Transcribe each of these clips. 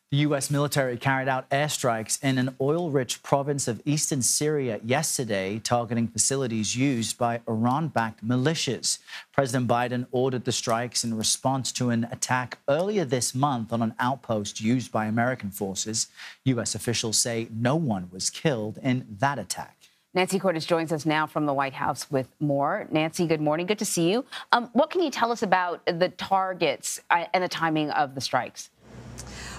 The U.S. military carried out airstrikes in an oil-rich province of eastern Syria yesterday, targeting facilities used by Iran-backed militias. President Biden ordered the strikes in response to an attack earlier this month on an outpost used by American forces. U.S. officials say no one was killed in that attack. Nancy Cordes joins us now from the White House with more. Nancy, good morning. Good to see you. What can you tell us about the targets and the timing of the strikes?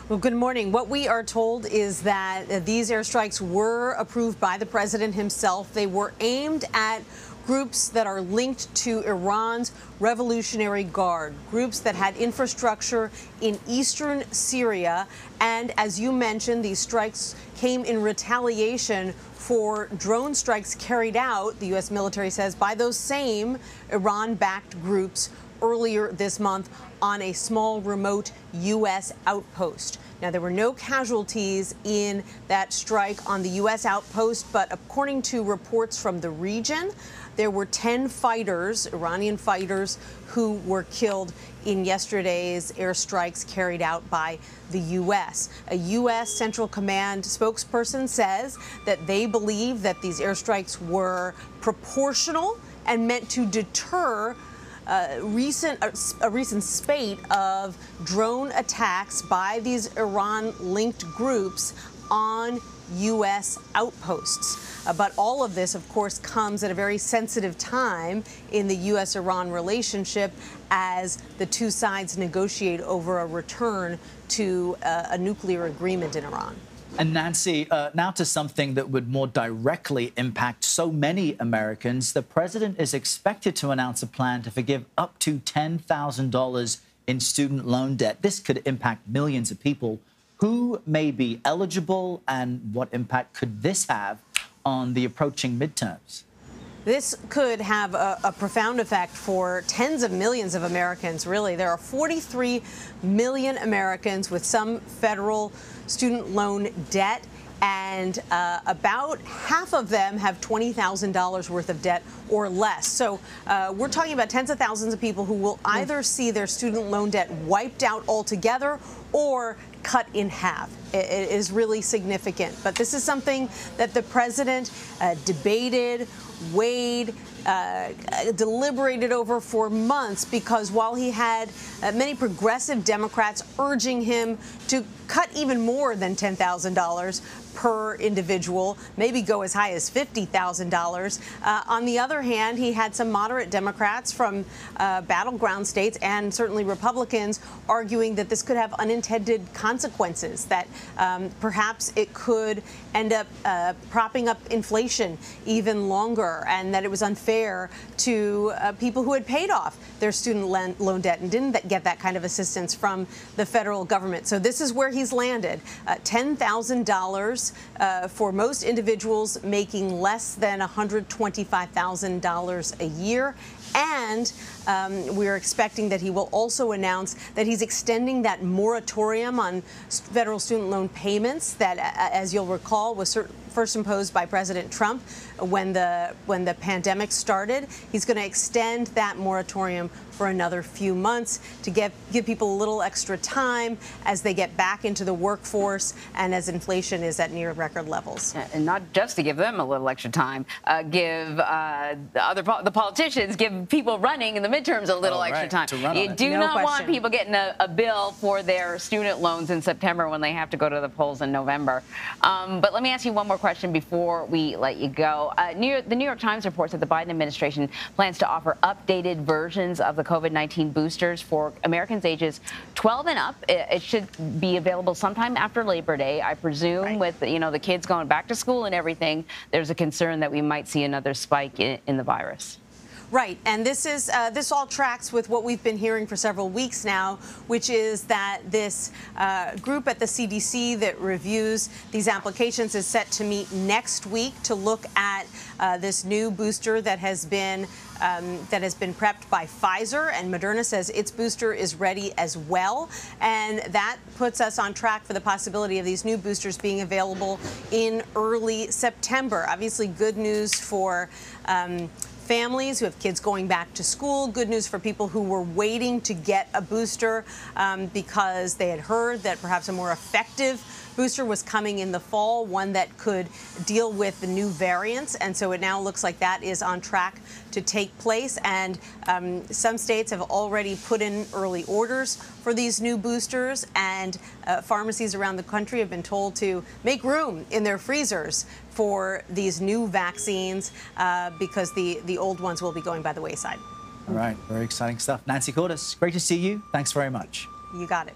Well, good morning. What we are told is that these airstrikes were approved by the president himself. They were aimed at groups that are linked to Iran's Revolutionary Guard, groups that had infrastructure in eastern Syria. And as you mentioned, these strikes came in retaliation for drone strikes carried out, the U.S. military says, by those same Iran-backed groups earlier this month on a small remote U.S. outpost. Now, there were no casualties in that strike on the U.S. outpost, but according to reports from the region, there were 10 fighters, Iranian fighters, who were killed in yesterday's airstrikes carried out by the U.S. A U.S. Central Command spokesperson says that they believe that these airstrikes were proportional and meant to deter a recent spate of drone attacks by these Iran-linked groups on U.S. outposts. But all of this, of course, comes at a very sensitive time in the U.S.-Iran relationship as the two sides negotiate over a return to a nuclear agreement in Iran. And Nancy, now to something that would more directly impact so many Americans. The president is expected to announce a plan to forgive up to $10,000 in student loan debt. This could impact millions of people. Who may be eligible, and what impact could this have on the approaching midterms? This could have a profound effect for tens of millions of Americans, really. There are 43 million Americans with some federal student loan debt, and about half of them have $20,000 worth of debt or less. So we're talking about tens of thousands of people who will either see their student loan debt wiped out altogether or cut in half. It is really significant. But this is something that the president debated, weighed, deliberated over for months, because while he had many progressive Democrats urging him to cut even more than $10,000 per individual, maybe go as high as $50,000. On the other hand, he had some moderate Democrats from battleground states and certainly Republicans arguing that this could have unintended consequences, that perhaps it could end up propping up inflation even longer, and that it was unfair to people who had paid off their student loan debt and didn't get that kind of assistance from the federal government. So this is where he's landed, $10,000 for most individuals making less than $125,000 a year. And we're expecting that he will also announce that he's extending that moratorium on federal student loan payments that, as you'll recall, was first imposed by President Trump when the pandemic started. He's going to extend that moratorium for another few months to give people a little extra time as they get back into the workforce and as inflation is at near record levels. And not just to give them a little extra time, the politicians give people running in the midterms a little extra time. You do not want people getting a bill for their student loans in September when they have to go to the polls in November. But let me ask you one more question before we let you go. The New York Times reports that the Biden administration plans to offer updated versions of the COVID-19 boosters for Americans ages 12 and up. It should be available sometime after Labor Day, I presume. With the kids going back to school and everything, there's a concern that we might see another spike in the virus. Right, and this all tracks with what we've been hearing for several weeks now, which is that this group at the CDC that reviews these applications is set to meet next week to look at this new booster that has been prepped by Pfizer, and Moderna says its booster is ready as well, and that puts us on track for the possibility of these new boosters being available in early September. Obviously, good news for families who have kids going back to school. Good news for people who were waiting to get a booster because they had heard that perhaps a more effective booster was coming in the fall, one that could deal with the new variants. And so it now looks like that is on track to take place. And some states have already put in early orders for these new boosters. And pharmacies around the country have been told to make room in their freezers for these new vaccines because the old ones will be going by the wayside. All right. Very exciting stuff. Nancy Cordes, great to see you. Thanks very much. You got it.